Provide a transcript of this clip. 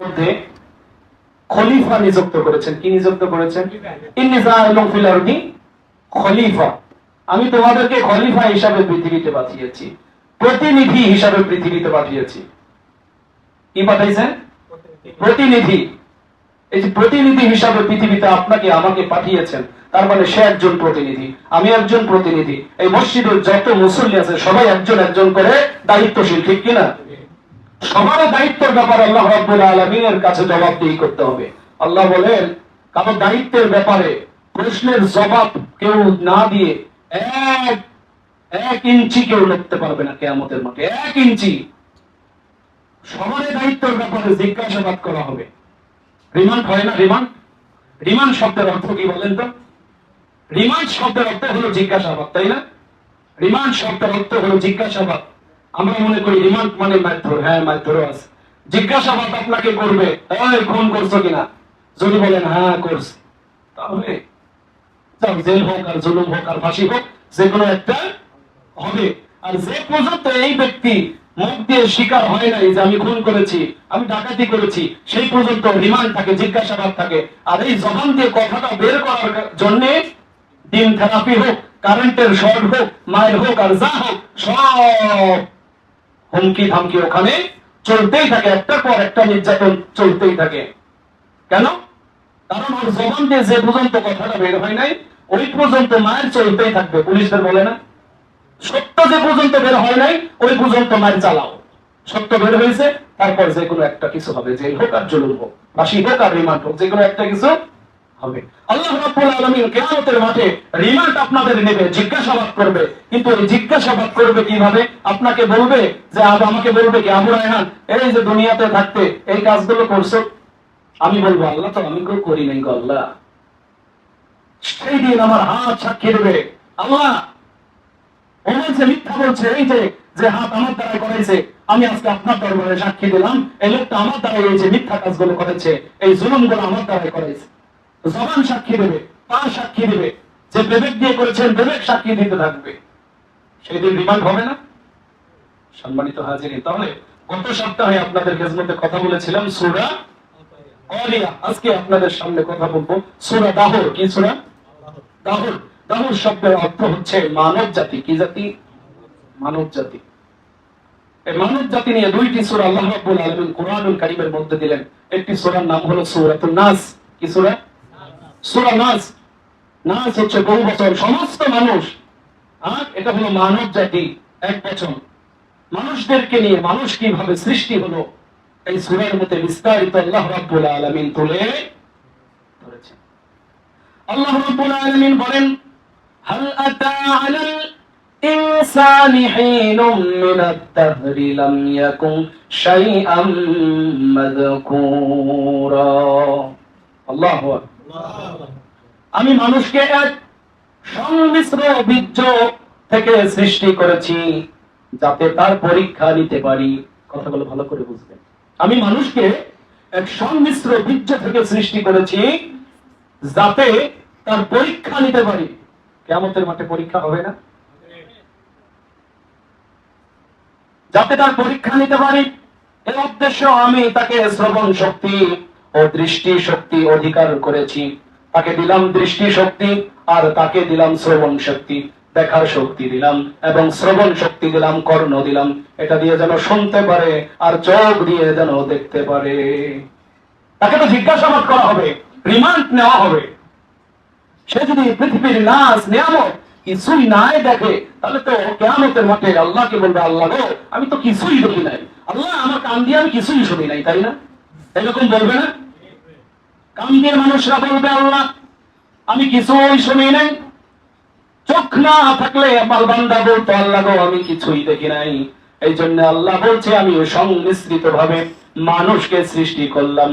মধ্যে খলিফা নিযুক্ত করেছেন। কি নিযুক্ত করেছেন? ইন্নী জাইলুন ফিল আরদি খলিফা। আমি তোমাদেরকে খলিফা হিসাবে পৃথিবীতে পাঠিয়েছি, প্রতিনিধি হিসাবে পৃথিবীতে পাঠিয়েছি। কি পাঠাইছেন? প্রতিনিধি। এই যে প্রতিনিধি হিসাবে পৃথিবীতে আপনাকে আমাকে পাঠিয়েছেন, তার মানে সে একজন প্রতিনিধি, আমি একজন প্রতিনিধি। এই মসজিদের যত মুসল্লি আছে সবাই একজন একজন করে দায়িত্বশীল, ঠিক কিনা? সবার দায়িত্বের ব্যাপারে আল্লাহ রাব্বুল আলামিনের কাছে জবাবদিহি করতে হবে। আল্লাহ বলেন, কারো দায়িত্বের ব্যাপারে প্রশ্নের জবাব কেউ না দিয়ে এক ইঞ্চি কেউ লড়তে পারবে না কিয়ামতের মাঠে। 1 ইঞ্চি সবার দায়িত্বের ব্যাপারে জিজ্ঞাসাবাদ করা হবে। রিমান্ড হয় না? রিমান্ড শব্দের অর্থ কি বলেন তো? রিমান্ড শব্দের অর্থ হলো জিজ্ঞাসাবাদ, তাই না? রিমান্ড শব্দের অর্থ হলো জিজ্ঞাসাবাদ। আমরা মনে করি রিমান্ড মানে মারধর। হ্যাঁ, মারধরও আছে। জিজ্ঞাসাবাদ আপনাকে করবে, এই খুন করছো কিনা? যদি বলেন হ্যাঁ করছি, তাহলে জেল হোক আর জুলুম হোক আর ফাঁসি হোক, যে কোনো একটা হবে। আর যে পর্যন্ত এই ব্যক্তি মুখ দিয়ে স্বীকার হয় নাই যে আমি খুন করেছি, আমি ডাকাতি করেছি, সেই পর্যন্ত রিমান্ড থাকে, জিজ্ঞাসাবাদ থাকে। আর এই জবান দিয়ে কথাটা বের করার জন্য ডিম থেরাপি হোক, কারেন্টের শর্ট হোক, মায়ের হোক আর যা হোক, সব হুমকি ধামকি ওখানে চলতেই থাকে, একটার পর একটা নির্যাতন চলতেই থাকে। কেন? কারণ ওর জবান দিয়ে যে পর্যন্ত কথাটা বের হয় নাই, ওই পর্যন্ত মায়ের চলতেই থাকবে। পুলিশদের বলে না, সত্য যে পর্যন্ত বের হয় নাই ওই পর্যন্ত মায়ের চালাও। সত্য বের হয়েছে, তারপর যে কোনো একটা কিছু হবে, জেল হোক আর জুলুম হোক, ফাঁসি হোক আর রিমান্ড হোক, যে কোনো একটা কিছু হবে। আল্লাহ রাব্বুল আলামিন কিয়ামতের মাঠে রিমান্ড আপনাদের নেবে, জিজ্ঞাসাবাদ করবে। কিন্তু এই জিজ্ঞাসাবাদ করবে কিভাবে? আপনাকে বলবে যে আমাকে বলবে কি, আবু রায়হান, এই যে দুনিয়াতে থাকতে এই কাজগুলো করছো? আমি বলবো, আল্লাহ তো আমি কেউ করি নাই গো আল্লাহ। সেই দিন আমার হাত সাক্ষী দেবে, আল্লাহ ওমর যে মিথ্যা বলছে, এই যে হাত আমার দ্বারা করেছে, আমি আজকে আপনার দরবারে সাক্ষী দিলাম, এই লোকটা আমার দ্বারা এই যে মিথ্যা কাজগুলো করেছে, এই জুলুমগুলো আমার দ্বারা করেছে। জবান সাক্ষী দেবে, পা সাক্ষী দেবে, যে বিবেক দিয়ে করেছেন বিবেক সাক্ষী দিতে থাকবে। সেই দিন রিমান্ড হবে না? সম্মানিত হাজিরিন, তাহলে গত সপ্তাহে আপনাদের খেদমতে কথা বলেছিলাম সূরা আলিয়া। আজকে আপনাদের সামনে কথা বলবো সূরা দাহর। কি সূরা? দাহর। দাহর শব্দের অর্থ হচ্ছে মানব জাতি। কি জাতি? মানব জাতি। এই মানব জাতি নিয়ে 2টি সূরা আল্লাহ রাব্বুল আলামিন কুরআনুল কারীমের মধ্যে দিলেন। একটি সূরার নাম হলো সূরাতুন নাস। কি সূরা? সূরা নাস। নাস হচ্ছে বহু বচন, সমস্ত মানুষ। আর এটা হলো মানব জাতি, এক বচন। মানুষদেরকে নিয়ে মানুষ কিভাবে সৃষ্টি হলো, এই সূরার মধ্যে বিস্তারিত আল্লাহ রাব্বুল আলামিন তুলে ধরেছেন। আল্লাহ রাব্বুল আলামিন বলেন, হাল আতা আলাল ইনসানি হিনুম মিনাত দাহরি লাম ইয়াকুন শাইআম মাযকুরা। আল্লাহু আকবার। আমি মানুষকে এক সংমিশ্র বীর্য থেকে সৃষ্টি করেছি যাতে তার পরীক্ষা নিতে পারি। কথাগুলো ভালো করে বুঝবেন। আমি মানুষকে এক সংমিশ্র বীর্য থেকে সৃষ্টি করেছি যাতে তার পরীক্ষা নিতে পারি। কিয়ামতের মাঠে পরীক্ষা হবে না? যাতে তার পরীক্ষা নিতে পারি, এর উদ্দেশ্য আমি তাকে শ্রবণ শক্তি ও দৃষ্টি শক্তি অধিকার করেছি। তাকে দিলাম দৃষ্টি শক্তি আর তাকে দিলাম শ্রবণ শক্তি, দেখার শক্তি দিলাম এবং শ্রবণ শক্তি দিলাম, কর্ণ দিলাম, এটা দিয়ে যেন শুনতে পারে আর চোখ দিয়ে যেন দেখতে পারে। তাকে তো জিজ্ঞাসাবাদ করা হবে, রিমান্ড নেওয়া হবে। সে যদি পৃথিবীর নাজ নিয়ামত কিছুই নাই দেখে, তাহলে তো কিয়ামতের মাঠে আল্লাহকে বলবে, আল্লাহ গো, আমি তো কিছুই দেখি নাই, আল্লাহ আমার কান দিয়ে আমি কিছুই শুনি নাই, তাই না? এরকম বলবে না? কান দিয়ে মানুষরা বলবে, আল্লাহ আমি কিছুই শুনি নাই। চোখ না থাকলে আমার বান্দা বলতো, আল্লাহ গো আমি কিছুই দেখি নাই। এই জন্য আল্লাহ বলছে, আমি সংমিশ্রিত ভাবে মানুষকে সৃষ্টি করলাম।